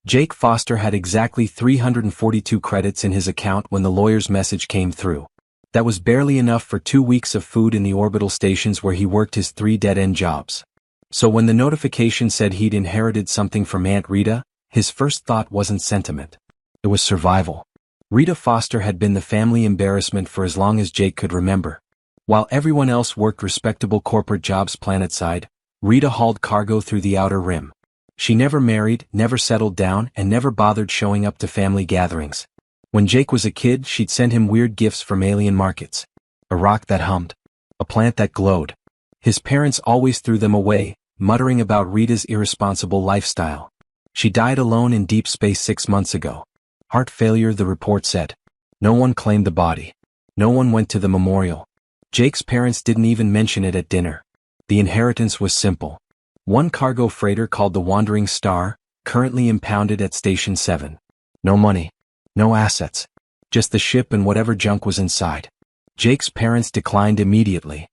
Jake Foster had exactly 342 credits in his account when the lawyer's message came through. That was barely enough for 2 weeks of food in the orbital stations where he worked his 3 dead-end jobs. So when the notification said he'd inherited something from Aunt Rita, his first thought wasn't sentiment. It was survival. Rita Foster had been the family embarrassment for as long as Jake could remember. While everyone else worked respectable corporate jobs planetside, Rita hauled cargo through the outer rim. She never married, never settled down, and never bothered showing up to family gatherings. When Jake was a kid, she'd send him weird gifts from alien markets. A rock that hummed. A plant that glowed. His parents always threw them away, muttering about Rita's irresponsible lifestyle. She died alone in deep space 6 months ago. Heart failure, the report said. No one claimed the body. No one went to the memorial. Jake's parents didn't even mention it at dinner. The inheritance was simple. One cargo freighter called the Wandering Star, currently impounded at Station 7. No money. No assets. Just the ship and whatever junk was inside. Jake's parents declined immediately.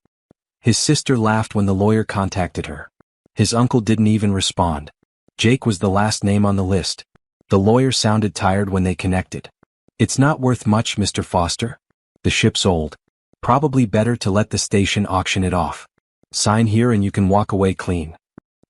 His sister laughed when the lawyer contacted her. His uncle didn't even respond. Jake was the last name on the list. The lawyer sounded tired when they connected. It's not worth much, Mr. Foster. The ship's old. Probably better to let the station auction it off. Sign here and you can walk away clean.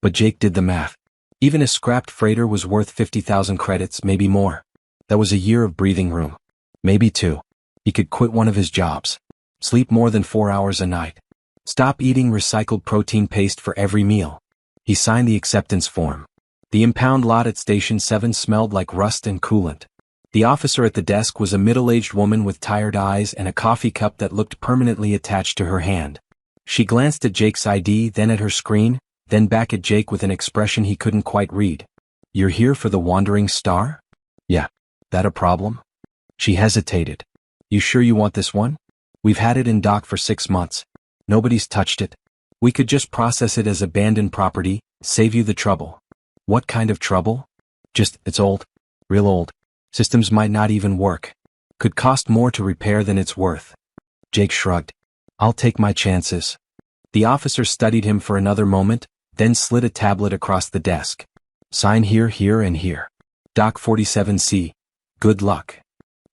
But Jake did the math. Even a scrapped freighter was worth 50,000 credits, maybe more. That was a year of breathing room. Maybe 2. He could quit one of his jobs. Sleep more than 4 hours a night. Stop eating recycled protein paste for every meal. He signed the acceptance form. The impound lot at Station 7 smelled like rust and coolant. The officer at the desk was a middle-aged woman with tired eyes and a coffee cup that looked permanently attached to her hand. She glanced at Jake's ID, then at her screen, then back at Jake with an expression he couldn't quite read. You're here for the Wandering Star? Yeah. That a problem? She hesitated. You sure you want this one? We've had it in dock for 6 months. Nobody's touched it. We could just process it as abandoned property, save you the trouble. What kind of trouble? Just, it's old. Real old. Systems might not even work. Could cost more to repair than it's worth. Jake shrugged. I'll take my chances. The officer studied him for another moment, then slid a tablet across the desk. Sign here, here, and here. Dock 47C. Good luck.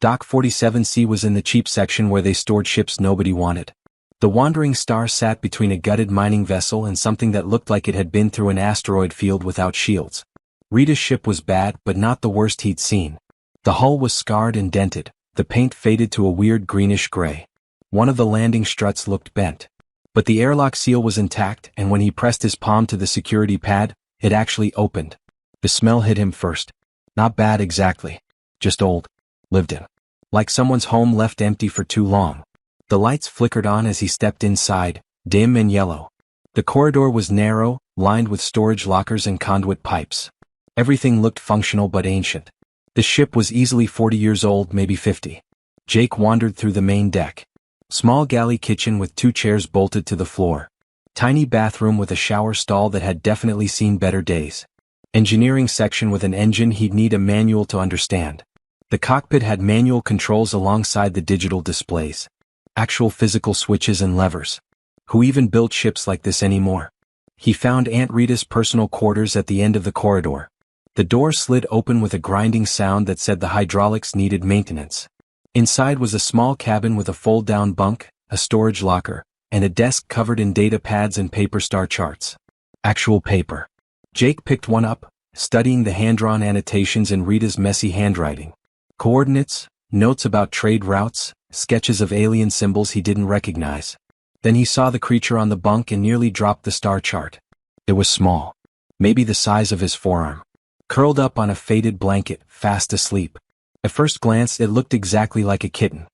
Dock 47C was in the cheap section where they stored ships nobody wanted. The Wandering Star sat between a gutted mining vessel and something that looked like it had been through an asteroid field without shields. Rita's ship was bad, but not the worst he'd seen. The hull was scarred and dented, the paint faded to a weird greenish gray. One of the landing struts looked bent. But the airlock seal was intact, and when he pressed his palm to the security pad, it actually opened. The smell hit him first. Not bad exactly. Just old. Lived in. Like someone's home left empty for too long. The lights flickered on as he stepped inside, dim and yellow. The corridor was narrow, lined with storage lockers and conduit pipes. Everything looked functional but ancient. The ship was easily 40 years old, maybe 50. Jake wandered through the main deck. Small galley kitchen with 2 chairs bolted to the floor. Tiny bathroom with a shower stall that had definitely seen better days. Engineering section with an engine he'd need a manual to understand. The cockpit had manual controls alongside the digital displays. Actual physical switches and levers. Who even built ships like this anymore? He found Aunt Rita's personal quarters at the end of the corridor. The door slid open with a grinding sound that said the hydraulics needed maintenance. Inside was a small cabin with a fold-down bunk, a storage locker, and a desk covered in data pads and paper star charts. Actual paper. Jake picked one up, studying the hand-drawn annotations in Rita's messy handwriting. Coordinates, notes about trade routes, sketches of alien symbols he didn't recognize. Then he saw the creature on the bunk and nearly dropped the star chart. It was small. Maybe the size of his forearm. Curled up on a faded blanket, fast asleep. At first glance it looked exactly like a kitten.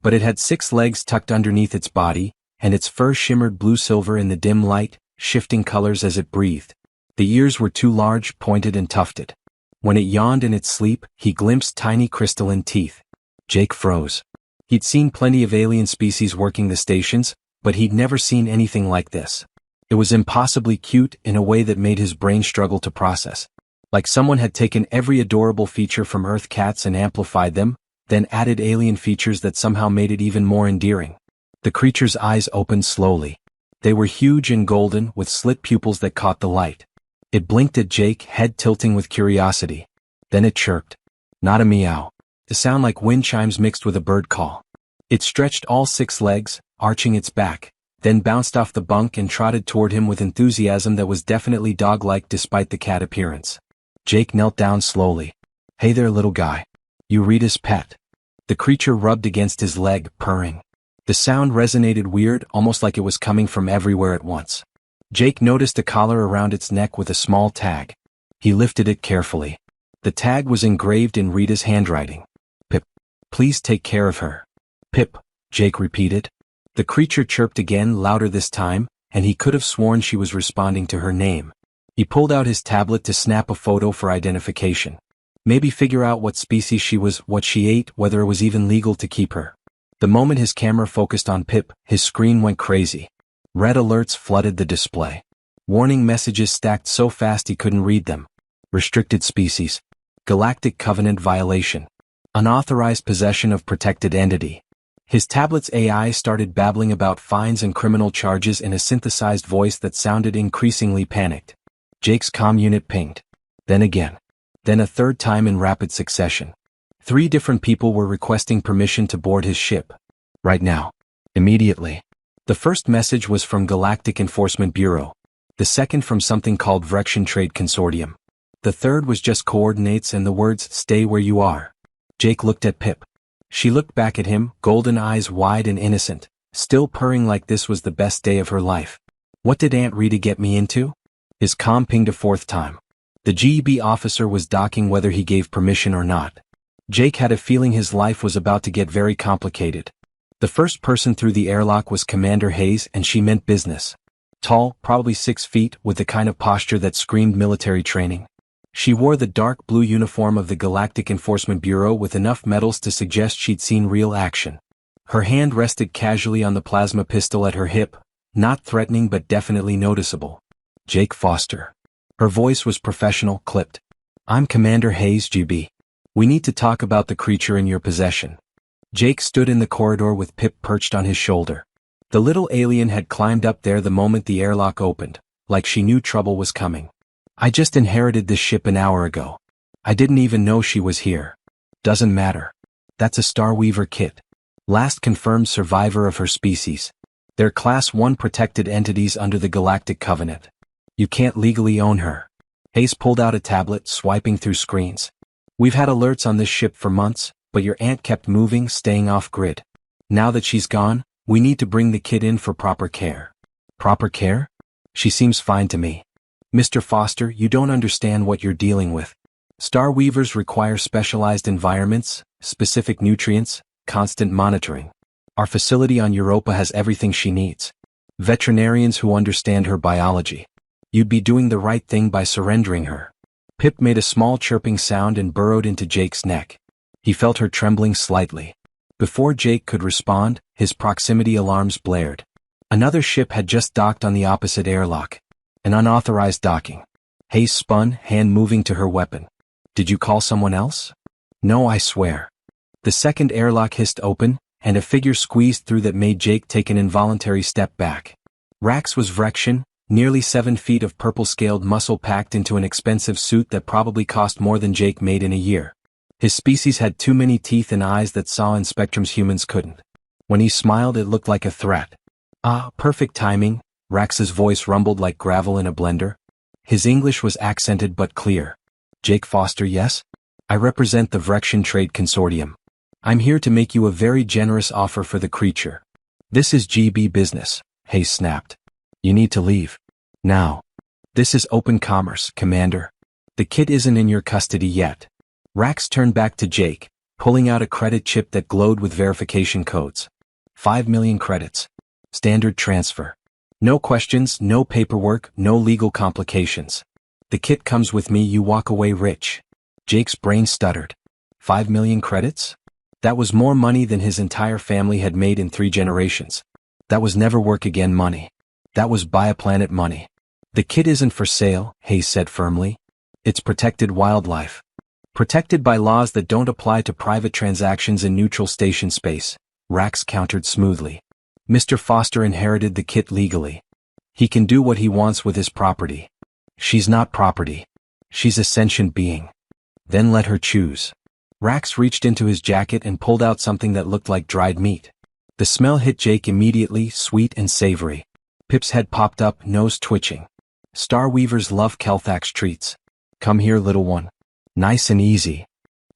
But it had 6 legs tucked underneath its body, and its fur shimmered blue-silver in the dim light, shifting colors as it breathed. The ears were too large, pointed and tufted. When it yawned in its sleep, he glimpsed tiny crystalline teeth. Jake froze. He'd seen plenty of alien species working the stations, but he'd never seen anything like this. It was impossibly cute in a way that made his brain struggle to process. Like someone had taken every adorable feature from Earth cats and amplified them, then added alien features that somehow made it even more endearing. The creature's eyes opened slowly. They were huge and golden, with slit pupils that caught the light. It blinked at Jake, head tilting with curiosity. Then it chirped. Not a meow. The sound like wind chimes mixed with a bird call. It stretched all 6 legs, arching its back, then bounced off the bunk and trotted toward him with enthusiasm that was definitely dog-like despite the cat appearance. Jake knelt down slowly. Hey there, little guy. You Rita's pet. The creature rubbed against his leg, purring. The sound resonated weird, almost like it was coming from everywhere at once. Jake noticed a collar around its neck with a small tag. He lifted it carefully. The tag was engraved in Rita's handwriting. Pip. Please take care of her. Pip, Jake repeated. The creature chirped again, louder this time, and he could have sworn she was responding to her name. He pulled out his tablet to snap a photo for identification. Maybe figure out what species she was, what she ate, whether it was even legal to keep her. The moment his camera focused on Pip, his screen went crazy. Red alerts flooded the display. Warning messages stacked so fast he couldn't read them. Restricted species. Galactic Covenant violation. Unauthorized possession of protected entity. His tablet's AI started babbling about fines and criminal charges in a synthesized voice that sounded increasingly panicked. Jake's comm unit pinged. Then again. Then a third time in rapid succession. 3 different people were requesting permission to board his ship. Right now. Immediately. The first message was from Galactic Enforcement Bureau. The second from something called Vrection Trade Consortium. The third was just coordinates and the words, "Stay where you are." Jake looked at Pip. She looked back at him, golden eyes wide and innocent, still purring like this was the best day of her life. What did Aunt Rita get me into? His comm pinged a 4th time. The GEB officer was docking whether he gave permission or not. Jake had a feeling his life was about to get very complicated. The first person through the airlock was Commander Hayes, and she meant business. Tall, probably 6 feet, with the kind of posture that screamed military training. She wore the dark blue uniform of the Galactic Enforcement Bureau with enough medals to suggest she'd seen real action. Her hand rested casually on the plasma pistol at her hip, not threatening but definitely noticeable. Jake Foster. Her voice was professional, clipped. I'm Commander Hayes, GB. We need to talk about the creature in your possession. Jake stood in the corridor with Pip perched on his shoulder. The little alien had climbed up there the moment the airlock opened, like she knew trouble was coming. I just inherited this ship an hour ago. I didn't even know she was here. Doesn't matter. That's a Starweaver kit. Last confirmed survivor of her species. They're Class 1 protected entities under the Galactic Covenant. You can't legally own her. Hayes pulled out a tablet, swiping through screens. We've had alerts on this ship for months, but your aunt kept moving, staying off-grid. Now that she's gone, we need to bring the kid in for proper care. Proper care? She seems fine to me. Mr. Foster, you don't understand what you're dealing with. Starweavers require specialized environments, specific nutrients, constant monitoring. Our facility on Europa has everything she needs. Veterinarians who understand her biology. You'd be doing the right thing by surrendering her. Pip made a small chirping sound and burrowed into Jake's neck. He felt her trembling slightly. Before Jake could respond, his proximity alarms blared. Another ship had just docked on the opposite airlock. An unauthorized docking. Hayes spun, hand moving to her weapon. Did you call someone else? No, I swear. The second airlock hissed open, and a figure squeezed through that made Jake take an involuntary step back. Rax was Vrection, nearly 7 feet of purple-scaled muscle packed into an expensive suit that probably cost more than Jake made in a year. His species had too many teeth and eyes that saw in spectrums humans couldn't. When he smiled, it looked like a threat. Ah, perfect timing. Rax's voice rumbled like gravel in a blender. His English was accented but clear. Jake Foster, yes? I represent the Vrection Trade Consortium. I'm here to make you a very generous offer for the creature. This is GB business, Hayes snapped. You need to leave. Now. This is open commerce, Commander. The kid isn't in your custody yet. Rax turned back to Jake, pulling out a credit chip that glowed with verification codes. 5 million credits. Standard transfer. No questions, no paperwork, no legal complications. The kit comes with me, you walk away rich. Jake's brain stuttered. 5 million credits? That was more money than his entire family had made in 3 generations. That was never work again money. That was buy a planet money. The kit isn't for sale, Hayes said firmly. It's protected wildlife. Protected by laws that don't apply to private transactions in neutral station space, Rax countered smoothly. Mr. Foster inherited the kit legally. He can do what he wants with his property. She's not property. She's a sentient being. Then let her choose. Rax reached into his jacket and pulled out something that looked like dried meat. The smell hit Jake immediately, sweet and savory. Pip's head popped up, nose twitching. Star Weavers love Kelthax treats. Come here, little one. Nice and easy.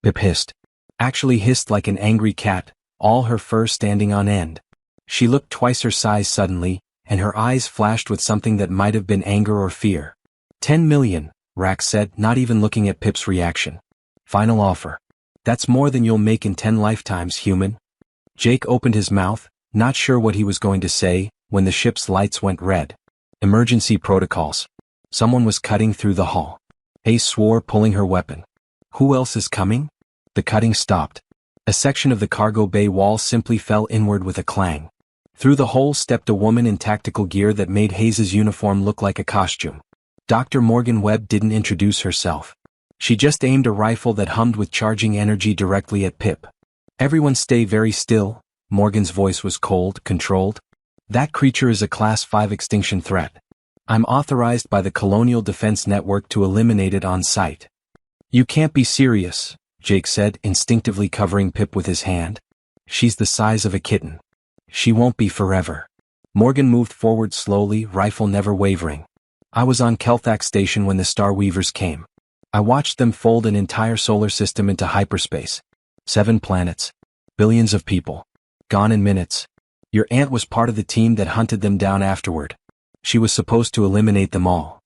Pip hissed. Actually hissed like an angry cat, all her fur standing on end. She looked twice her size suddenly, and her eyes flashed with something that might have been anger or fear. 10 million, Rax said, not even looking at Pip's reaction. Final offer. That's more than you'll make in 10 lifetimes, human. Jake opened his mouth, not sure what he was going to say, when the ship's lights went red. Emergency protocols. Someone was cutting through the hall. Hayes swore, pulling her weapon. Who else is coming? The cutting stopped. A section of the cargo bay wall simply fell inward with a clang. Through the hole stepped a woman in tactical gear that made Hayes's uniform look like a costume. Dr. Morgan Webb didn't introduce herself. She just aimed a rifle that hummed with charging energy directly at Pip. Everyone stay very still. Morgan's voice was cold, controlled. That creature is a Class 5 extinction threat. I'm authorized by the Colonial Defense Network to eliminate it on sight. You can't be serious, Jake said, instinctively covering Pip with his hand. She's the size of a kitten. She won't be forever. Morgan moved forward slowly, rifle never wavering. I was on Kelthax Station when the Star Weavers came. I watched them fold an entire solar system into hyperspace. 7 planets. Billions of people. Gone in minutes. Your aunt was part of the team that hunted them down afterward. She was supposed to eliminate them all.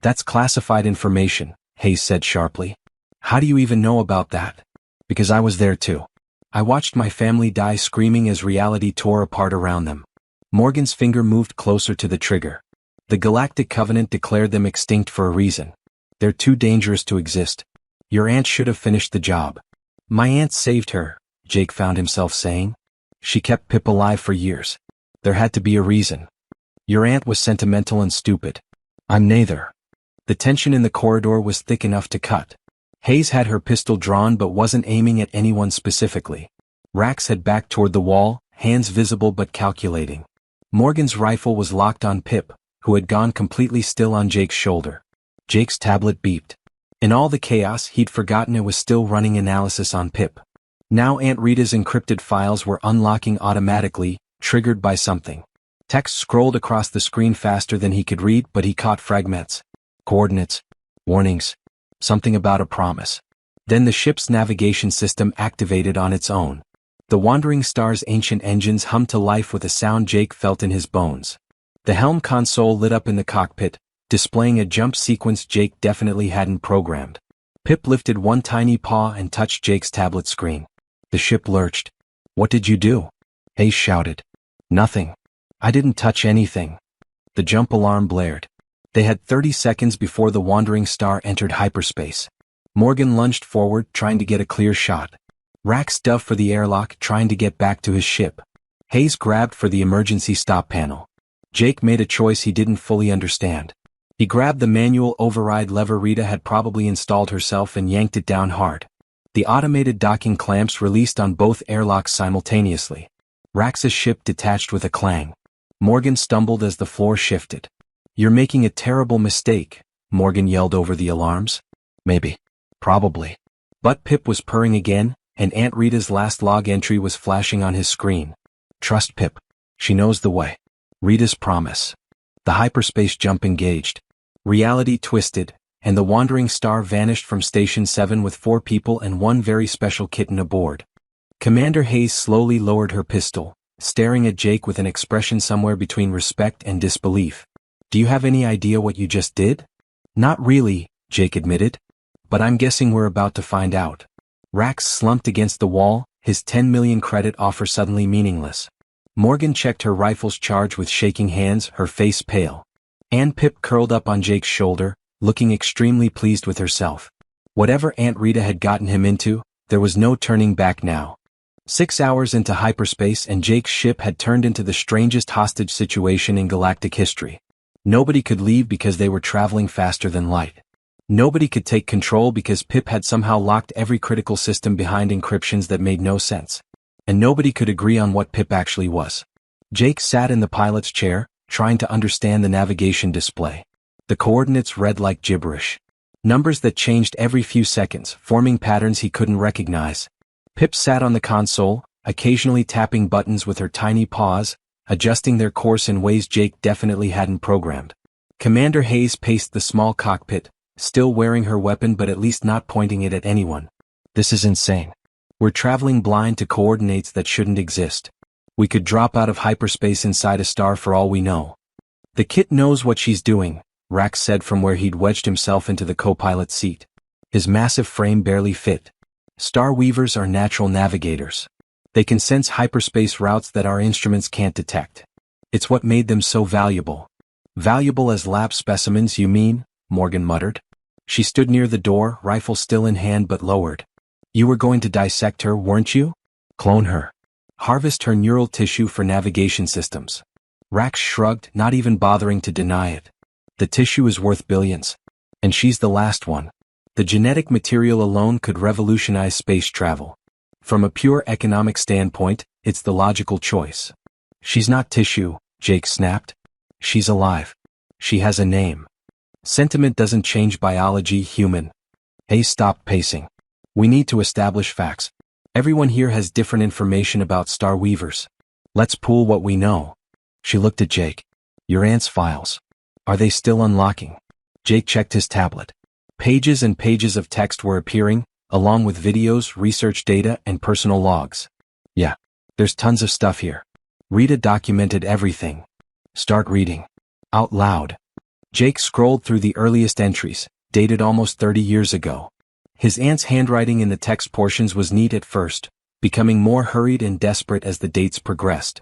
That's classified information, Hayes said sharply. How do you even know about that? Because I was there too. I watched my family die screaming as reality tore apart around them. Morgan's finger moved closer to the trigger. The Galactic Covenant declared them extinct for a reason. They're too dangerous to exist. Your aunt should have finished the job. My aunt saved her, Jake found himself saying. She kept Pip alive for years. There had to be a reason. Your aunt was sentimental and stupid. I'm neither. The tension in the corridor was thick enough to cut. Hayes had her pistol drawn but wasn't aiming at anyone specifically. Rax had backed toward the wall, hands visible but calculating. Morgan's rifle was locked on Pip, who had gone completely still on Jake's shoulder. Jake's tablet beeped. In all the chaos, he'd forgotten it was still running analysis on Pip. Now Aunt Rita's encrypted files were unlocking automatically, triggered by something. Text scrolled across the screen faster than he could read, but he caught fragments. Coordinates. Warnings. Something about a promise. Then the ship's navigation system activated on its own. The Wandering Star's ancient engines hummed to life with a sound Jake felt in his bones. The helm console lit up in the cockpit, displaying a jump sequence Jake definitely hadn't programmed. Pip lifted one tiny paw and touched Jake's tablet screen. The ship lurched. What did you do? Hayes shouted. Nothing. I didn't touch anything. The jump alarm blared. They had 30 seconds before the Wandering Star entered hyperspace. Morgan lunged forward, trying to get a clear shot. Rax dove for the airlock, trying to get back to his ship. Hayes grabbed for the emergency stop panel. Jake made a choice he didn't fully understand. He grabbed the manual override lever Rita had probably installed herself and yanked it down hard. The automated docking clamps released on both airlocks simultaneously. Rax's ship detached with a clang. Morgan stumbled as the floor shifted. You're making a terrible mistake, Morgan yelled over the alarms. Maybe. Probably. But Pip was purring again, and Aunt Rita's last log entry was flashing on his screen. Trust Pip. She knows the way. Rita's promise. The hyperspace jump engaged. Reality twisted, and the Wandering Star vanished from Station 7 with 4 people and 1 very special kitten aboard. Commander Hayes slowly lowered her pistol, staring at Jake with an expression somewhere between respect and disbelief. Do you have any idea what you just did? Not really, Jake admitted. But I'm guessing we're about to find out. Rax slumped against the wall, his 10 million credit offer suddenly meaningless. Morgan checked her rifle's charge with shaking hands, her face pale. Aunt Pip curled up on Jake's shoulder, looking extremely pleased with herself. Whatever Aunt Rita had gotten him into, there was no turning back now. 6 hours into hyperspace and Jake's ship had turned into the strangest hostage situation in galactic history. Nobody could leave because they were traveling faster than light. Nobody could take control because Pip had somehow locked every critical system behind encryptions that made no sense. And nobody could agree on what Pip actually was. Jake sat in the pilot's chair, trying to understand the navigation display. The coordinates read like gibberish. Numbers that changed every few seconds, forming patterns he couldn't recognize. Pip sat on the console, occasionally tapping buttons with her tiny paws, adjusting their course in ways Jake definitely hadn't programmed. Commander Hayes paced the small cockpit, still wearing her weapon but at least not pointing it at anyone. This is insane. We're traveling blind to coordinates that shouldn't exist. We could drop out of hyperspace inside a star for all we know. The kit knows what she's doing, Rax said from where he'd wedged himself into the co-pilot seat. His massive frame barely fit. Star Weavers are natural navigators. They can sense hyperspace routes that our instruments can't detect. It's what made them so valuable. Valuable as lab specimens, you mean? Morgan muttered. She stood near the door, rifle still in hand but lowered. You were going to dissect her, weren't you? Clone her. Harvest her neural tissue for navigation systems. Rax shrugged, not even bothering to deny it. The tissue is worth billions. And she's the last one. The genetic material alone could revolutionize space travel. From a pure economic standpoint, it's the logical choice. She's not tissue, Jake snapped. She's alive. She has a name. Sentiment doesn't change biology, human. Hayes stopped pacing. We need to establish facts. Everyone here has different information about Star Weavers. Let's pool what we know. She looked at Jake. Your aunt's files. Are they still unlocking? Jake checked his tablet. Pages and pages of text were appearing, along with videos, research data, and personal logs. Yeah, there's tons of stuff here. Rita documented everything. Start reading. Out loud. Jake scrolled through the earliest entries, dated almost 30 years ago. His aunt's handwriting in the text portions was neat at first, becoming more hurried and desperate as the dates progressed.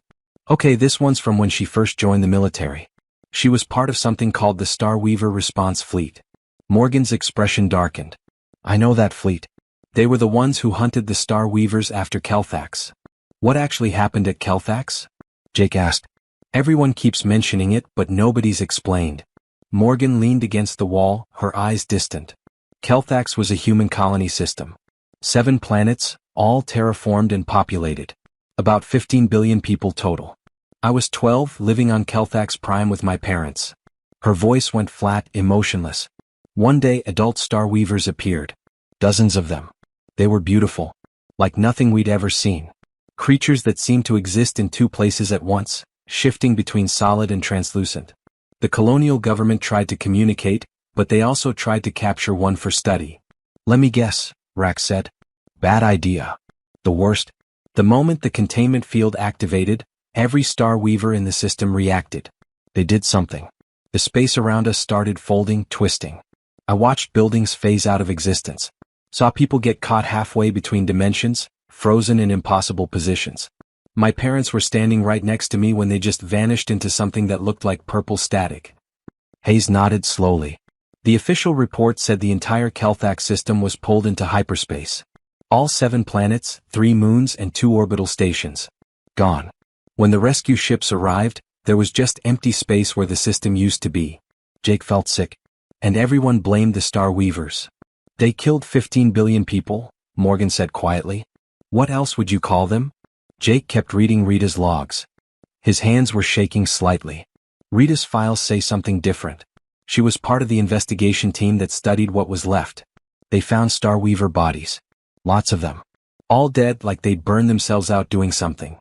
Okay, this one's from when she first joined the military. She was part of something called the Star Weaver Response Fleet. Morgan's expression darkened. I know that fleet. They were the ones who hunted the Star Weavers after Kelthax. What actually happened at Kelthax? Jake asked. Everyone keeps mentioning it, but nobody's explained. Morgan leaned against the wall, her eyes distant. Kelthax was a human colony system. 7 planets, all terraformed and populated. About 15 billion people total. I was 12, living on Kelthax Prime with my parents. Her voice went flat, emotionless. One day adult Star Weavers appeared. Dozens of them. They were beautiful. Like nothing we'd ever seen. Creatures that seemed to exist in 2 places at once, shifting between solid and translucent. The colonial government tried to communicate, but they also tried to capture one for study. Let me guess, Rax said. Bad idea. The worst. The moment the containment field activated, every Star Weaver in the system reacted. They did something. The space around us started folding, twisting. I watched buildings phase out of existence. Saw people get caught halfway between dimensions, frozen in impossible positions. My parents were standing right next to me when they just vanished into something that looked like purple static. Hayes nodded slowly. The official report said the entire Kelthax system was pulled into hyperspace. All 7 planets, 3 moons and 2 orbital stations. Gone. When the rescue ships arrived, there was just empty space where the system used to be. Jake felt sick. And everyone blamed the Star Weavers. They killed 15 billion people, Morgan said quietly. What else would you call them? Jake kept reading Rita's logs. His hands were shaking slightly. Rita's files say something different. She was part of the investigation team that studied what was left. They found Star Weaver bodies. Lots of them. All dead like they'd burned themselves out doing something.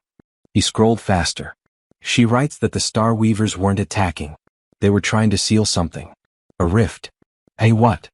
He scrolled faster. She writes that the Star Weavers weren't attacking. They were trying to seal something. A rift. Hey, what?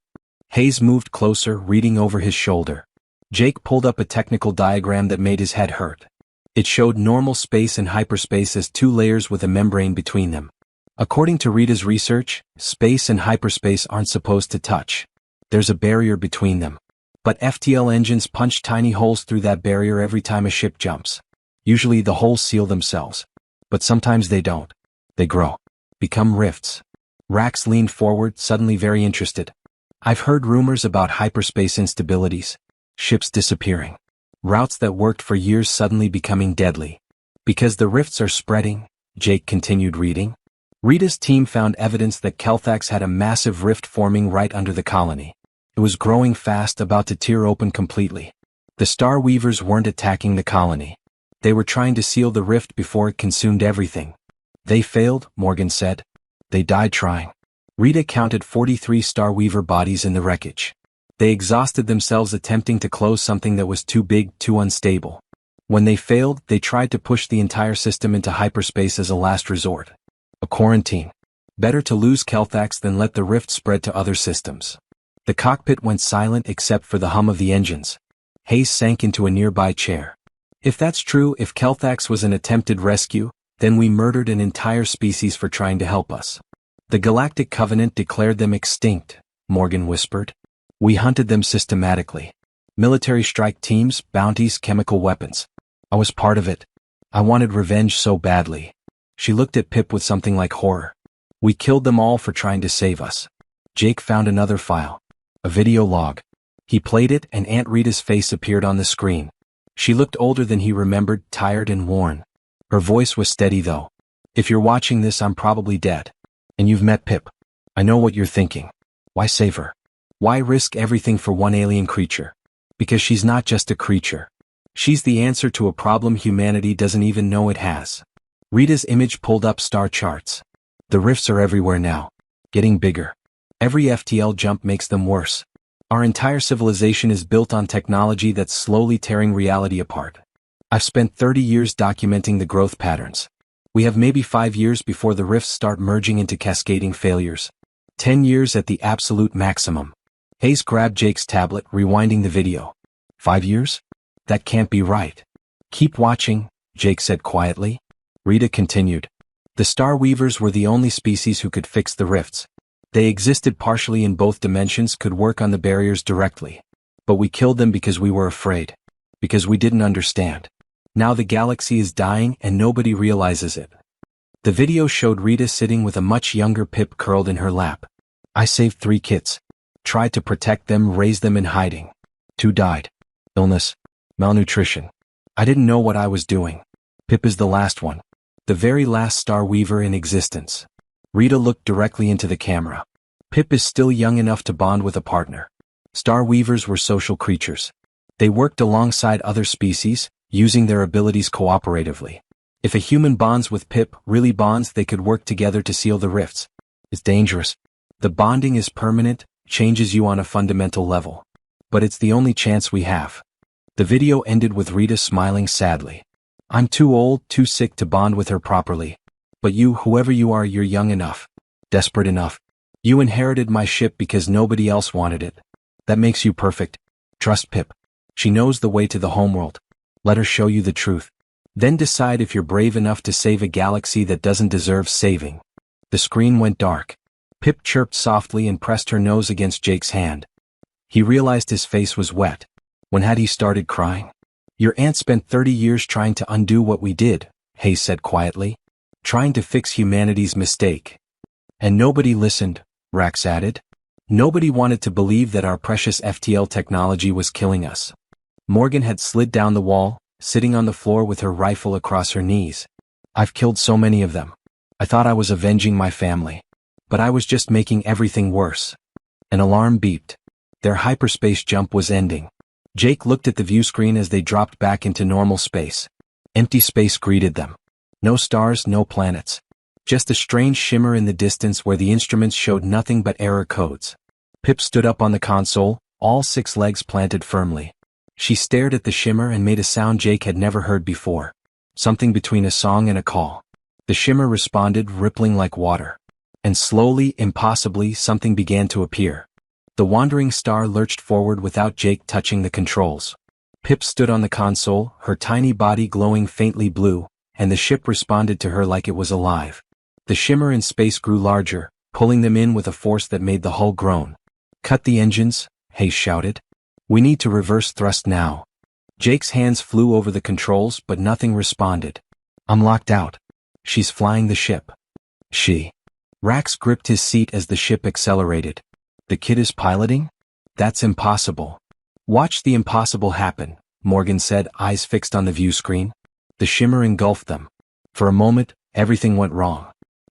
Hayes moved closer, reading over his shoulder. Jake pulled up a technical diagram that made his head hurt. It showed normal space and hyperspace as 2 layers with a membrane between them. According to Rita's research, space and hyperspace aren't supposed to touch. There's a barrier between them. But FTL engines punch tiny holes through that barrier every time a ship jumps. Usually the holes seal themselves. But sometimes they don't. They grow. Become rifts. Rax leaned forward, suddenly very interested. I've heard rumors about hyperspace instabilities. Ships disappearing. Routes that worked for years suddenly becoming deadly. Because the rifts are spreading, Jake continued reading. Rita's team found evidence that Kelthax had a massive rift forming right under the colony. It was growing fast, about to tear open completely. The Star Weavers weren't attacking the colony. They were trying to seal the rift before it consumed everything. They failed, Morgan said. They died trying. Rita counted 43 Starweaver bodies in the wreckage. They exhausted themselves attempting to close something that was too big, too unstable. When they failed, they tried to push the entire system into hyperspace as a last resort. A quarantine. Better to lose Kelthax than let the rift spread to other systems. The cockpit went silent except for the hum of the engines. Hayes sank into a nearby chair. If that's true, if Kelthax was an attempted rescue, then we murdered an entire species for trying to help us. The Galactic Covenant declared them extinct, Morgan whispered. We hunted them systematically. Military strike teams, bounties, chemical weapons. I was part of it. I wanted revenge so badly. She looked at Pip with something like horror. We killed them all for trying to save us. Jake found another file. A video log. He played it and Aunt Rita's face appeared on the screen. She looked older than he remembered, tired and worn. Her voice was steady though. If you're watching this, I'm probably dead. And you've met Pip. I know what you're thinking. Why save her? Why risk everything for one alien creature? Because she's not just a creature. She's the answer to a problem humanity doesn't even know it has. Rita's image pulled up star charts. The rifts are everywhere now. Getting bigger. Every FTL jump makes them worse. Our entire civilization is built on technology that's slowly tearing reality apart. I've spent 30 years documenting the growth patterns. We have maybe 5 years before the rifts start merging into cascading failures. 10 years at the absolute maximum. Hayes grabbed Jake's tablet, rewinding the video. 5 years? That can't be right. Keep watching, Jake said quietly. Rita continued. The Starweavers were the only species who could fix the rifts. They existed partially in both dimensions, could work on the barriers directly. But we killed them because we were afraid. Because we didn't understand. Now the galaxy is dying and nobody realizes it. The video showed Rita sitting with a much younger Pip curled in her lap. I saved 3 kids. Tried to protect them, raise them in hiding. 2 died. Illness. Malnutrition. I didn't know what I was doing. Pip is the last one. The very last Starweaver in existence. Rita looked directly into the camera. Pip is still young enough to bond with a partner. Starweavers were social creatures. They worked alongside other species, using their abilities cooperatively. If a human bonds with Pip, really bonds, they could work together to seal the rifts. It's dangerous. The bonding is permanent, changes you on a fundamental level. But it's the only chance we have. The video ended with Rita smiling sadly. I'm too old, too sick to bond with her properly. But you, whoever you are, you're young enough. Desperate enough. You inherited my ship because nobody else wanted it. That makes you perfect. Trust Pip. She knows the way to the homeworld. Let her show you the truth. Then decide if you're brave enough to save a galaxy that doesn't deserve saving. The screen went dark. Pip chirped softly and pressed her nose against Jake's hand. He realized his face was wet. When had he started crying? Your aunt spent 30 years trying to undo what we did, Hayes said quietly. Trying to fix humanity's mistake. And nobody listened, Rax added. Nobody wanted to believe that our precious FTL technology was killing us. Morgan had slid down the wall, sitting on the floor with her rifle across her knees. I've killed so many of them. I thought I was avenging my family. But I was just making everything worse. An alarm beeped. Their hyperspace jump was ending. Jake looked at the view screen as they dropped back into normal space. Empty space greeted them. No stars, no planets. Just a strange shimmer in the distance where the instruments showed nothing but error codes. Pip stood up on the console, all 6 legs planted firmly. She stared at the shimmer and made a sound Jake had never heard before. Something between a song and a call. The shimmer responded, rippling like water. And slowly, impossibly, something began to appear. The wandering star lurched forward without Jake touching the controls. Pip stood on the console, her tiny body glowing faintly blue, and the ship responded to her like it was alive. The shimmer in space grew larger, pulling them in with a force that made the hull groan. Cut the engines, Hayes shouted. We need to reverse thrust now. Jake's hands flew over the controls, but nothing responded. I'm locked out. She's flying the ship. She. Rax gripped his seat as the ship accelerated. The kid is piloting? That's impossible. Watch the impossible happen, Morgan said, eyes fixed on the view screen. The shimmer engulfed them. For a moment, everything went wrong.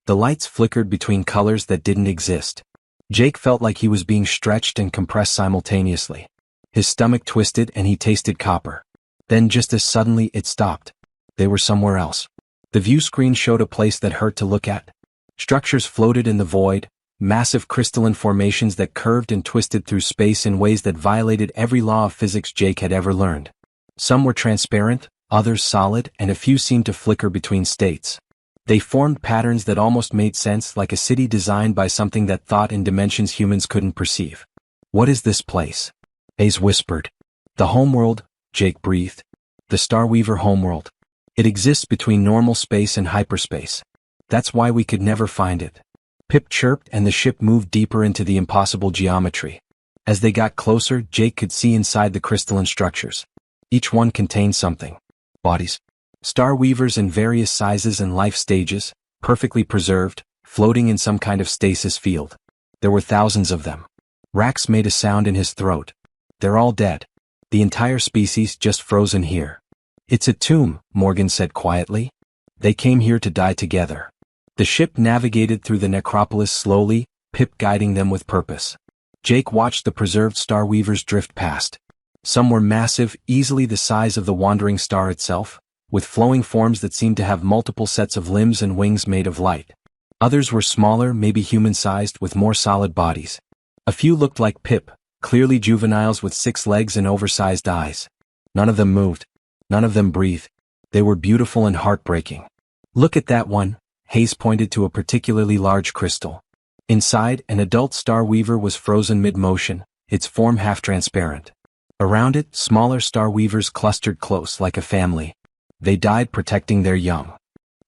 The lights flickered between colors that didn't exist. Jake felt like he was being stretched and compressed simultaneously. His stomach twisted and he tasted copper. Then just as suddenly it stopped. They were somewhere else. The view screen showed a place that hurt to look at. Structures floated in the void, massive crystalline formations that curved and twisted through space in ways that violated every law of physics Jake had ever learned. Some were transparent, others solid, and a few seemed to flicker between states. They formed patterns that almost made sense, like a city designed by something that thought in dimensions humans couldn't perceive. "What is this place?" Hayes whispered. "The homeworld," Jake breathed. "The Starweaver homeworld. It exists between normal space and hyperspace. That's why we could never find it." Pip chirped, and the ship moved deeper into the impossible geometry. As they got closer, Jake could see inside the crystalline structures. Each one contained something. Bodies. Starweavers in various sizes and life stages, perfectly preserved, floating in some kind of stasis field. There were thousands of them. Rax made a sound in his throat. "They're all dead. The entire species just frozen here." "It's a tomb," Morgan said quietly. "They came here to die together." The ship navigated through the necropolis slowly, Pip guiding them with purpose. Jake watched the preserved Starweavers drift past. Some were massive, easily the size of the wandering star itself, with flowing forms that seemed to have multiple sets of limbs and wings made of light. Others were smaller, maybe human-sized, with more solid bodies. A few looked like Pip, clearly juveniles with 6 legs and oversized eyes. None of them moved. None of them breathed. They were beautiful and heartbreaking. "Look at that one," Hayes pointed to a particularly large crystal. Inside, an adult Starweaver was frozen mid-motion, its form half-transparent. Around it, smaller Starweavers clustered close like a family. They died protecting their young.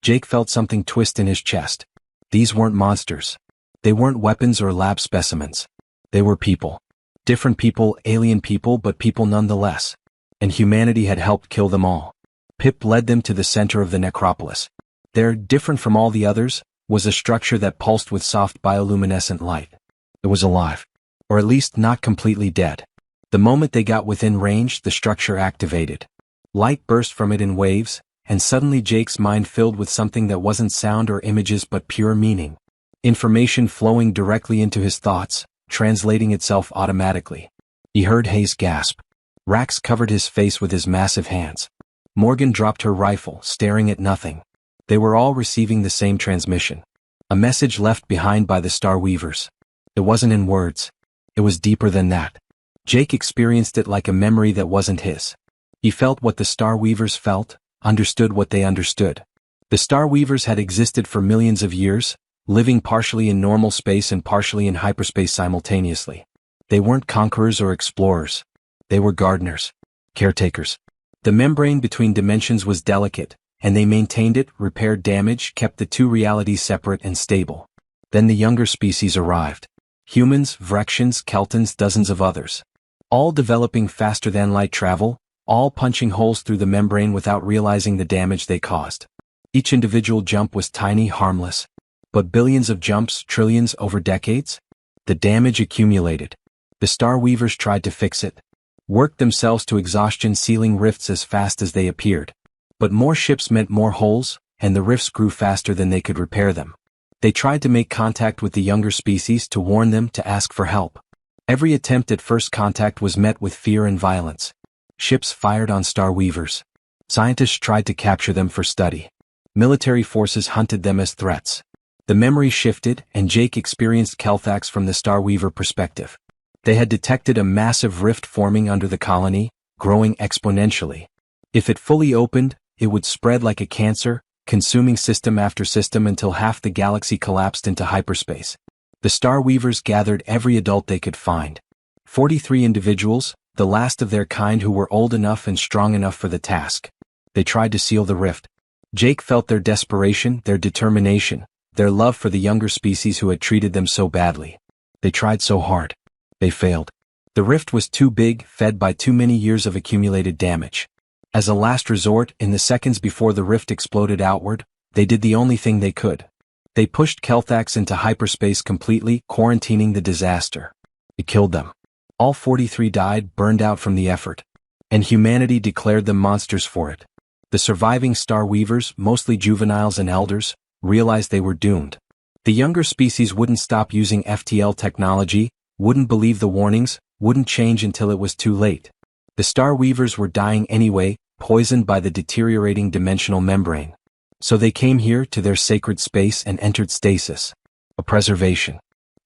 Jake felt something twist in his chest. These weren't monsters. They weren't weapons or lab specimens. They were people. Different people, alien people, but people nonetheless. And humanity had helped kill them all. Pip led them to the center of the necropolis. There, different from all the others, was a structure that pulsed with soft bioluminescent light. It was alive. Or at least not completely dead. The moment they got within range, the structure activated. Light burst from it in waves, and suddenly Jake's mind filled with something that wasn't sound or images but pure meaning. Information flowing directly into his thoughts, translating itself automatically. He heard Hayes gasp. Rax covered his face with his massive hands. Morgan dropped her rifle, staring at nothing. They were all receiving the same transmission. A message left behind by the Starweavers. It wasn't in words. It was deeper than that. Jake experienced it like a memory that wasn't his. He felt what the Starweavers felt, understood what they understood. The Starweavers had existed for millions of years, living partially in normal space and partially in hyperspace simultaneously. They weren't conquerors or explorers. They were gardeners. Caretakers. The membrane between dimensions was delicate, and they maintained it, repaired damage, kept the two realities separate and stable. Then the younger species arrived. Humans, Vrexians, Keltons, dozens of others. All developing faster than light travel, all punching holes through the membrane without realizing the damage they caused. Each individual jump was tiny, harmless. But billions of jumps, trillions over decades? The damage accumulated. The Starweavers tried to fix it. Worked themselves to exhaustion, sealing rifts as fast as they appeared. But more ships meant more holes, and the rifts grew faster than they could repair them. They tried to make contact with the younger species, to warn them, to ask for help. Every attempt at first contact was met with fear and violence. Ships fired on Starweavers. Scientists tried to capture them for study. Military forces hunted them as threats. The memory shifted, and Jake experienced Kelthax from the Starweaver perspective. They had detected a massive rift forming under the colony, growing exponentially. If it fully opened, it would spread like a cancer, consuming system after system until half the galaxy collapsed into hyperspace. The Starweavers gathered every adult they could find. 43 individuals, the last of their kind who were old enough and strong enough for the task. They tried to seal the rift. Jake felt their desperation, their determination, their love for the younger species who had treated them so badly. They tried so hard. They failed. The rift was too big, fed by too many years of accumulated damage. As a last resort, in the seconds before the rift exploded outward, they did the only thing they could. They pushed Kelthax into hyperspace completely, quarantining the disaster. It killed them. All 43 died, burned out from the effort. And humanity declared them monsters for it. The surviving Starweavers, mostly juveniles and elders, realized they were doomed. The younger species wouldn't stop using FTL technology, wouldn't believe the warnings, wouldn't change until it was too late. The Starweavers were dying anyway, poisoned by the deteriorating dimensional membrane. So they came here to their sacred space and entered stasis. A preservation.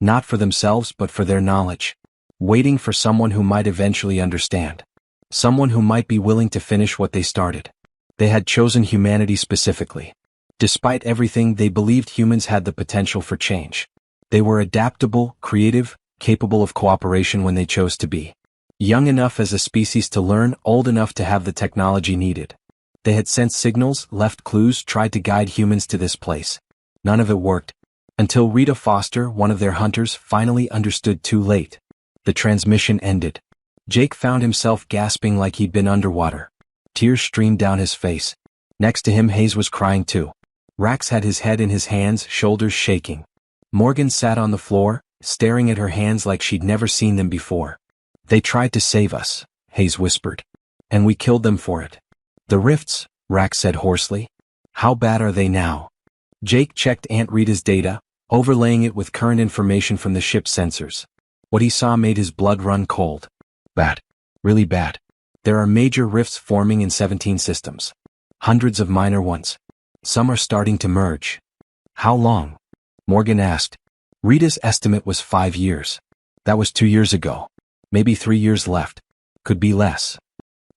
Not for themselves but for their knowledge. Waiting for someone who might eventually understand. Someone who might be willing to finish what they started. They had chosen humanity specifically. Despite everything, they believed humans had the potential for change. They were adaptable, creative, capable of cooperation when they chose to be. Young enough as a species to learn, old enough to have the technology needed. They had sent signals, left clues, tried to guide humans to this place. None of it worked. Until Rita Foster, one of their hunters, finally understood too late. The transmission ended. Jake found himself gasping like he'd been underwater. Tears streamed down his face. Next to him, Hayes was crying too. Rax had his head in his hands, shoulders shaking. Morgan sat on the floor, staring at her hands like she'd never seen them before. They tried to save us, Hayes whispered. And we killed them for it. The rifts, Rax said hoarsely. How bad are they now? Jake checked Aunt Rita's data, overlaying it with current information from the ship's sensors. What he saw made his blood run cold. Bad. Really bad. There are major rifts forming in 17 systems. Hundreds of minor ones. Some are starting to merge. How long? Morgan asked. Rita's estimate was 5 years. That was 2 years ago. Maybe 3 years left. Could be less.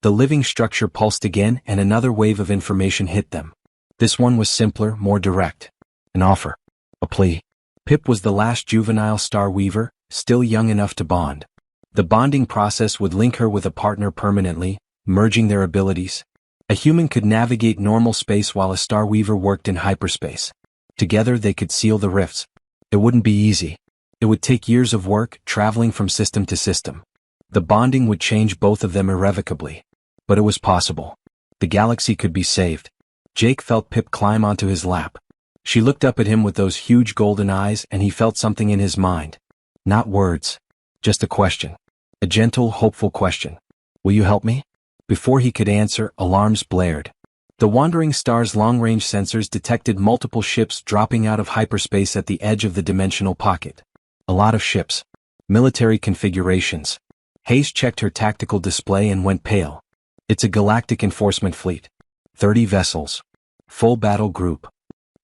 The living structure pulsed again and another wave of information hit them. This one was simpler, more direct. An offer. A plea. Pip was the last juvenile Star Weaver, still young enough to bond. The bonding process would link her with a partner permanently, merging their abilities. A human could navigate normal space while a Star Weaver worked in hyperspace. Together they could seal the rifts. It wouldn't be easy. It would take years of work, traveling from system to system. The bonding would change both of them irrevocably. But it was possible. The galaxy could be saved. Jake felt Pip climb onto his lap. She looked up at him with those huge golden eyes and he felt something in his mind. Not words. Just a question. A gentle, hopeful question. Will you help me? Before he could answer, alarms blared. The Wandering Star's long-range sensors detected multiple ships dropping out of hyperspace at the edge of the dimensional pocket. A lot of ships. Military configurations. Hayes checked her tactical display and went pale. It's a galactic enforcement fleet. 30 vessels. Full battle group.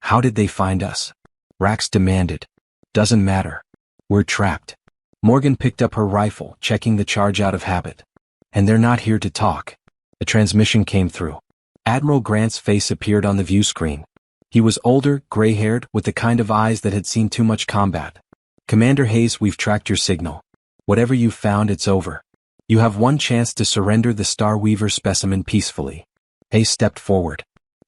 How did they find us? Rax demanded. Doesn't matter. We're trapped. Morgan picked up her rifle, checking the charge out of habit. And they're not here to talk. A transmission came through. Admiral Grant's face appeared on the view screen. He was older, gray-haired, with the kind of eyes that had seen too much combat. Commander Hayes, we've tracked your signal. Whatever you've found, it's over. You have one chance to surrender the Star Weaver specimen peacefully. Hayes stepped forward.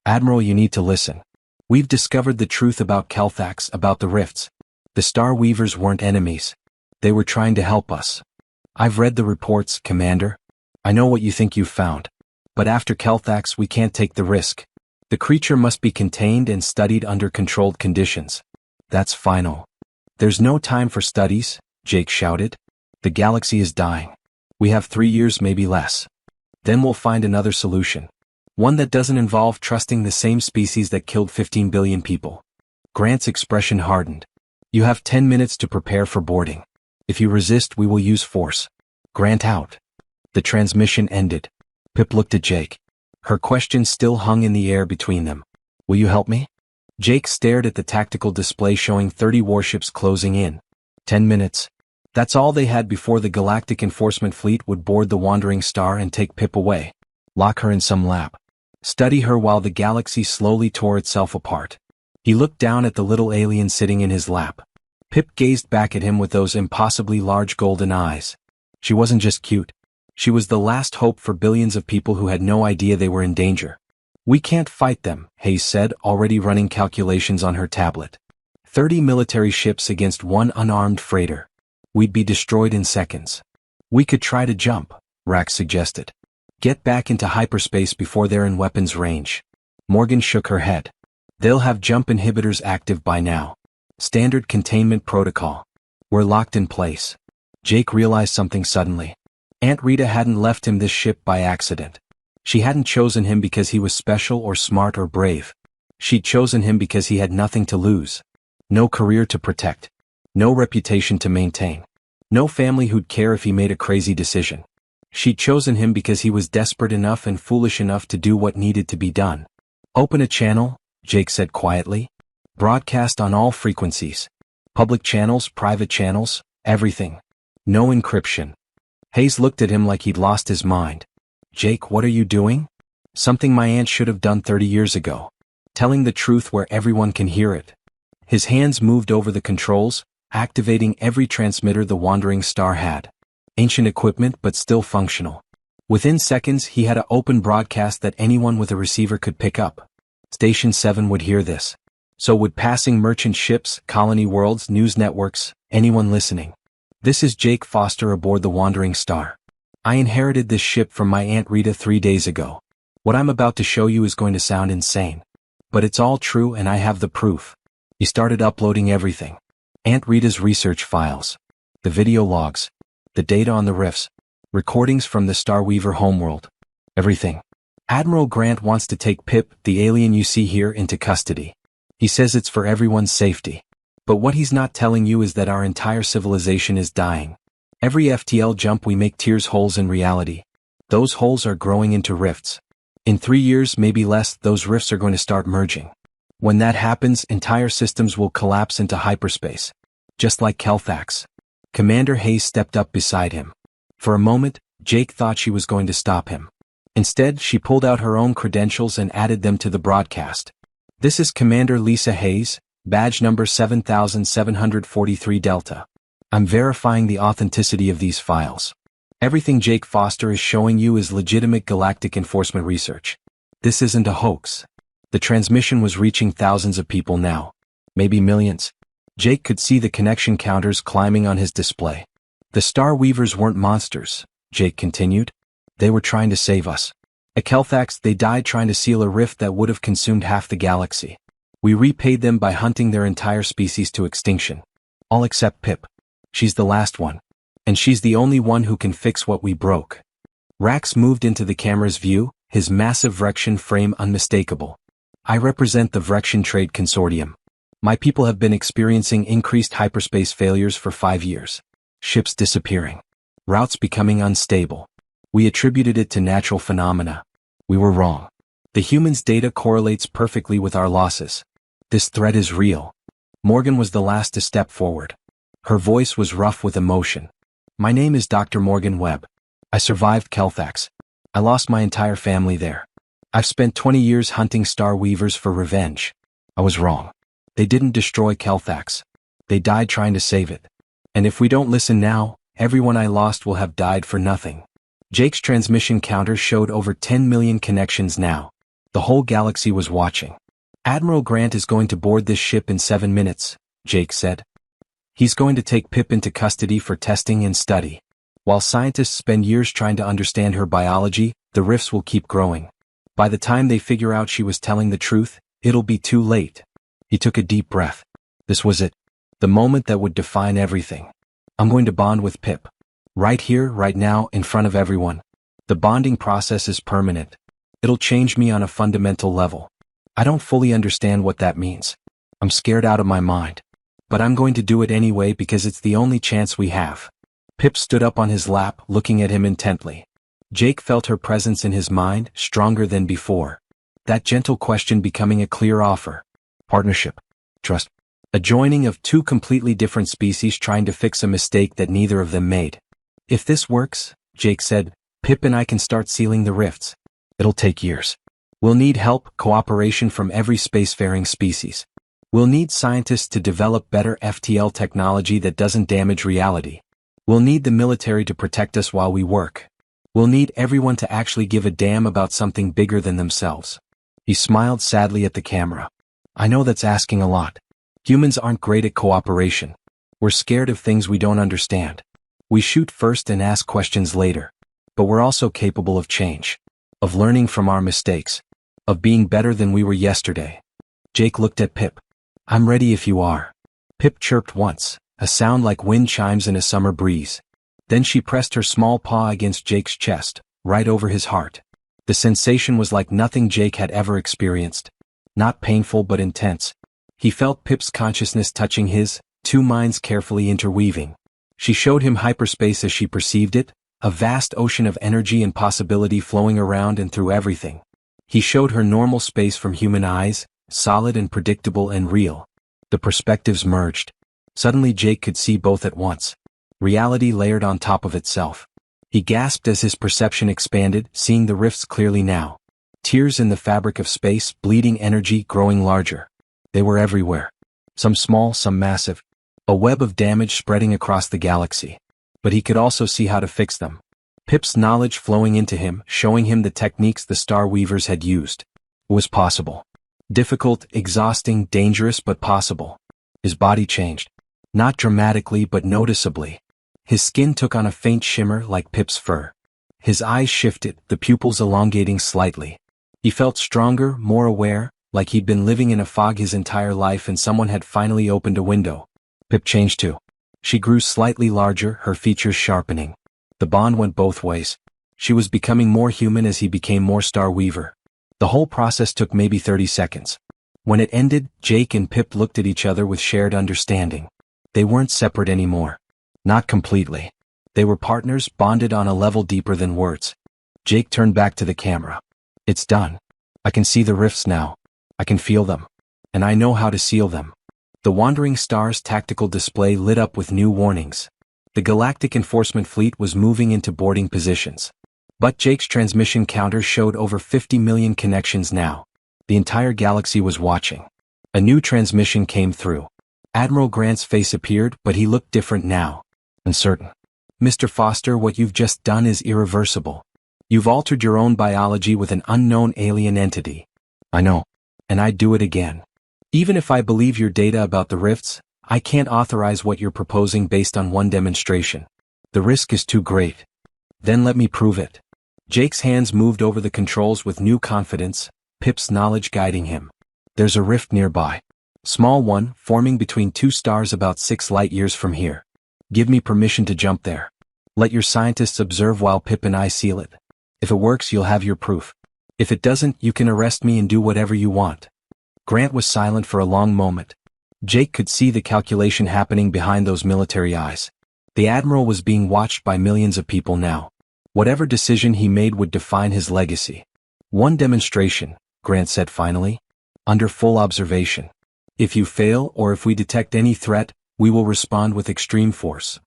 Admiral, you need to listen. We've discovered the truth about Kelthax, about the rifts. The Star Weavers weren't enemies. They were trying to help us. I've read the reports, Commander. I know what you think you've found. But after Kelthax, we can't take the risk. The creature must be contained and studied under controlled conditions. That's final. There's no time for studies, Jake shouted. The galaxy is dying. We have 3 years, maybe less. Then we'll find another solution. One that doesn't involve trusting the same species that killed 15 billion people. Grant's expression hardened. You have 10 minutes to prepare for boarding. If you resist, we will use force. Grant out. The transmission ended. Pip looked at Jake. Her question still hung in the air between them. Will you help me? Jake stared at the tactical display showing 30 warships closing in. 10 minutes. That's all they had before the Galactic Enforcement Fleet would board the Wandering Star and take Pip away. Lock her in some lab. Study her while the galaxy slowly tore itself apart. He looked down at the little alien sitting in his lap. Pip gazed back at him with those impossibly large golden eyes. She wasn't just cute. She was the last hope for billions of people who had no idea they were in danger. We can't fight them, Hayes said, already running calculations on her tablet. 30 military ships against one unarmed freighter. We'd be destroyed in seconds. We could try to jump, Rax suggested. Get back into hyperspace before they're in weapons range. Morgan shook her head. They'll have jump inhibitors active by now. Standard containment protocol. We're locked in place. Jake realized something suddenly. Aunt Rita hadn't left him this ship by accident. She hadn't chosen him because he was special or smart or brave. She'd chosen him because he had nothing to lose. No career to protect. No reputation to maintain. No family who'd care if he made a crazy decision. She'd chosen him because he was desperate enough and foolish enough to do what needed to be done. Open a channel, Jake said quietly. Broadcast on all frequencies. Public channels, private channels, everything. No encryption. Hayes looked at him like he'd lost his mind. Jake, what are you doing? Something my aunt should have done 30 years ago. Telling the truth where everyone can hear it. His hands moved over the controls, activating every transmitter the wandering star had. Ancient equipment but still functional. Within seconds he had an open broadcast that anyone with a receiver could pick up. Station 7 would hear this. So would passing merchant ships, colony worlds, news networks, anyone listening. This is Jake Foster aboard the Wandering Star. I inherited this ship from my Aunt Rita 3 days ago. What I'm about to show you is going to sound insane. But it's all true and I have the proof. He started uploading everything. Aunt Rita's research files. The video logs. The data on the rifts. Recordings from the Starweaver homeworld. Everything. Admiral Grant wants to take Pip, the alien you see here, into custody. He says it's for everyone's safety. But what he's not telling you is that our entire civilization is dying. Every FTL jump we make tears holes in reality. Those holes are growing into rifts. In 3 years, maybe less, those rifts are going to start merging. When that happens, entire systems will collapse into hyperspace. Just like Kelthax. Commander Hayes stepped up beside him. For a moment, Jake thought she was going to stop him. Instead, she pulled out her own credentials and added them to the broadcast. This is Commander Lisa Hayes, badge number 7743 Delta. I'm verifying the authenticity of these files. Everything Jake Foster is showing you is legitimate galactic enforcement research. This isn't a hoax. The transmission was reaching thousands of people now. Maybe millions. Jake could see the connection counters climbing on his display. The Starweavers weren't monsters, Jake continued. They were trying to save us. At Kelthax, they died trying to seal a rift that would have consumed half the galaxy. We repaid them by hunting their entire species to extinction. All except Pip. She's the last one. And she's the only one who can fix what we broke. Rax moved into the camera's view, his massive Vrexian frame unmistakable. I represent the Vrexian Trade Consortium. My people have been experiencing increased hyperspace failures for 5 years. Ships disappearing. Routes becoming unstable. We attributed it to natural phenomena. We were wrong. The humans' data correlates perfectly with our losses. This threat is real. Morgan was the last to step forward. Her voice was rough with emotion. My name is Dr. Morgan Webb. I survived Kelthax. I lost my entire family there. I've spent 20 years hunting Starweavers for revenge. I was wrong. They didn't destroy Kelthax. They died trying to save it. And if we don't listen now, everyone I lost will have died for nothing. Jake's transmission counter showed over 10 million connections now. The whole galaxy was watching. Admiral Grant is going to board this ship in 7 minutes, Jake said. He's going to take Pip into custody for testing and study. While scientists spend years trying to understand her biology, the rifts will keep growing. By the time they figure out she was telling the truth, it'll be too late. He took a deep breath. This was it. The moment that would define everything. I'm going to bond with Pip. Right here, right now, in front of everyone. The bonding process is permanent. It'll change me on a fundamental level. I don't fully understand what that means. I'm scared out of my mind. But I'm going to do it anyway because it's the only chance we have. Pip stood up on his lap, looking at him intently. Jake felt her presence in his mind, stronger than before. That gentle question becoming a clear offer. Partnership. Trust. A joining of two completely different species trying to fix a mistake that neither of them made. If this works, Jake said, Pip and I can start sealing the rifts. It'll take years. We'll need help, cooperation from every spacefaring species. We'll need scientists to develop better FTL technology that doesn't damage reality. We'll need the military to protect us while we work. We'll need everyone to actually give a damn about something bigger than themselves. He smiled sadly at the camera. I know that's asking a lot. Humans aren't great at cooperation. We're scared of things we don't understand. We shoot first and ask questions later. But we're also capable of change. Of learning from our mistakes. Of being better than we were yesterday. Jake looked at Pip. I'm ready if you are. Pip chirped once, a sound like wind chimes in a summer breeze. Then she pressed her small paw against Jake's chest, right over his heart. The sensation was like nothing Jake had ever experienced. Not painful but intense. He felt Pip's consciousness touching his, two minds carefully interweaving. She showed him hyperspace as she perceived it, a vast ocean of energy and possibility flowing around and through everything. He showed her normal space from human eyes, solid and predictable and real. The perspectives merged. Suddenly Jake could see both at once. Reality layered on top of itself. He gasped as his perception expanded, seeing the rifts clearly now. Tears in the fabric of space, bleeding energy growing larger. They were everywhere. Some small, some massive. A web of damage spreading across the galaxy. But he could also see how to fix them. Pip's knowledge flowing into him, showing him the techniques the Star Weavers had used. It was possible. Difficult, exhausting, dangerous, but possible. His body changed. Not dramatically, but noticeably. His skin took on a faint shimmer like Pip's fur. His eyes shifted, the pupils elongating slightly. He felt stronger, more aware, like he'd been living in a fog his entire life and someone had finally opened a window. Pip changed too. She grew slightly larger, her features sharpening. The bond went both ways. She was becoming more human as he became more Star Weaver. The whole process took maybe 30 seconds. When it ended, Jake and Pip looked at each other with shared understanding. They weren't separate anymore. Not completely. They were partners, bonded on a level deeper than words. Jake turned back to the camera. It's done. I can see the rifts now. I can feel them. And I know how to seal them. The Wandering Star's tactical display lit up with new warnings. The Galactic Enforcement Fleet was moving into boarding positions. But Jake's transmission counter showed over 50 million connections now. The entire galaxy was watching. A new transmission came through. Admiral Grant's face appeared, but he looked different now. Uncertain. Mr. Foster, what you've just done is irreversible. You've altered your own biology with an unknown alien entity. I know. And I'd do it again. Even if I believe your data about the rifts, I can't authorize what you're proposing based on one demonstration. The risk is too great. Then let me prove it. Jake's hands moved over the controls with new confidence, Pip's knowledge guiding him. There's a rift nearby. Small one, forming between two stars about 6 light-years from here. Give me permission to jump there. Let your scientists observe while Pip and I seal it. If it works, you'll have your proof. If it doesn't, you can arrest me and do whatever you want. Grant was silent for a long moment. Jake could see the calculation happening behind those military eyes. The Admiral was being watched by millions of people now. Whatever decision he made would define his legacy. One demonstration, Grant said finally. Under full observation. If you fail or if we detect any threat, we will respond with extreme force.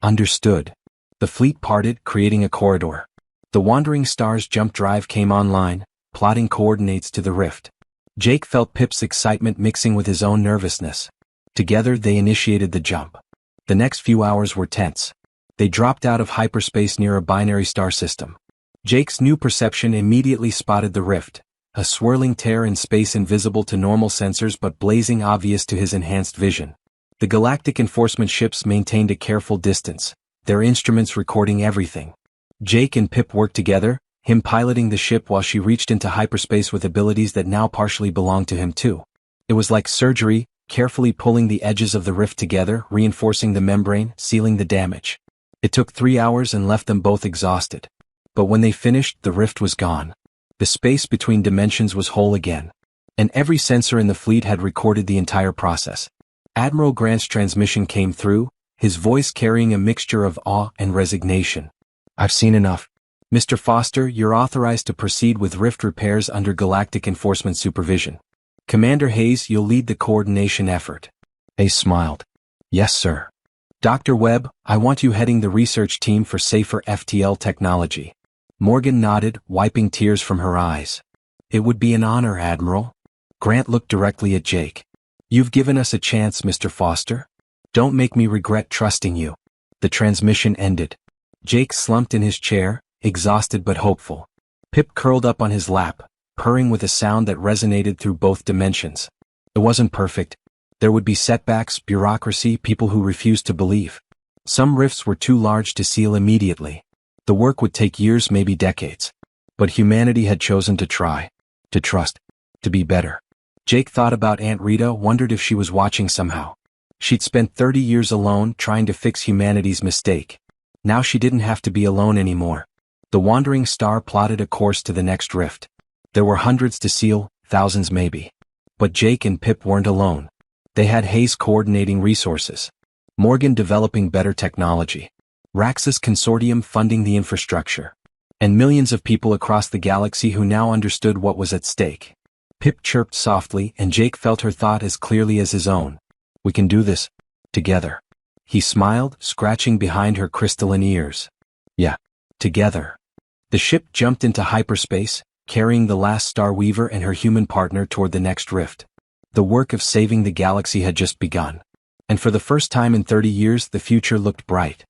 Understood. The fleet parted, creating a corridor. The Wandering Star's jump drive came online, plotting coordinates to the rift. Jake felt Pip's excitement mixing with his own nervousness. Together they initiated the jump. The next few hours were tense. They dropped out of hyperspace near a binary star system. Jake's new perception immediately spotted the rift, a swirling tear in space invisible to normal sensors but blazing obvious to his enhanced vision. The Galactic Enforcement ships maintained a careful distance, their instruments recording everything. Jake and Pip worked together, him piloting the ship while she reached into hyperspace with abilities that now partially belonged to him too. It was like surgery, carefully pulling the edges of the rift together, reinforcing the membrane, sealing the damage. It took 3 hours and left them both exhausted. But when they finished, the rift was gone. The space between dimensions was whole again. And every sensor in the fleet had recorded the entire process. Admiral Grant's transmission came through, his voice carrying a mixture of awe and resignation. I've seen enough. Mr. Foster, you're authorized to proceed with rift repairs under Galactic Enforcement supervision. Commander Hayes, you'll lead the coordination effort. Hayes smiled. Yes, sir. Dr. Webb, I want you heading the research team for safer FTL technology. Morgan nodded, wiping tears from her eyes. It would be an honor, Admiral. Grant looked directly at Jake. You've given us a chance, Mr. Foster. Don't make me regret trusting you. The transmission ended. Jake slumped in his chair, exhausted but hopeful. Pip curled up on his lap, purring with a sound that resonated through both dimensions. It wasn't perfect. There would be setbacks, bureaucracy, people who refused to believe. Some rifts were too large to seal immediately. The work would take years, maybe decades. But humanity had chosen to try, to trust, to be better. Jake thought about Aunt Rita, wondered if she was watching somehow. She'd spent 30 years alone trying to fix humanity's mistake. Now she didn't have to be alone anymore. The Wandering Star plotted a course to the next rift. There were hundreds to seal, thousands maybe. But Jake and Pip weren't alone. They had Hayes coordinating resources. Morgan developing better technology. Raxus Consortium funding the infrastructure. And millions of people across the galaxy who now understood what was at stake. Pip chirped softly and Jake felt her thought as clearly as his own. We can do this. Together. He smiled, scratching behind her crystalline ears. Yeah. Together. The ship jumped into hyperspace, carrying the last Star Weaver and her human partner toward the next rift. The work of saving the galaxy had just begun. And for the first time in 30 years, the future looked bright.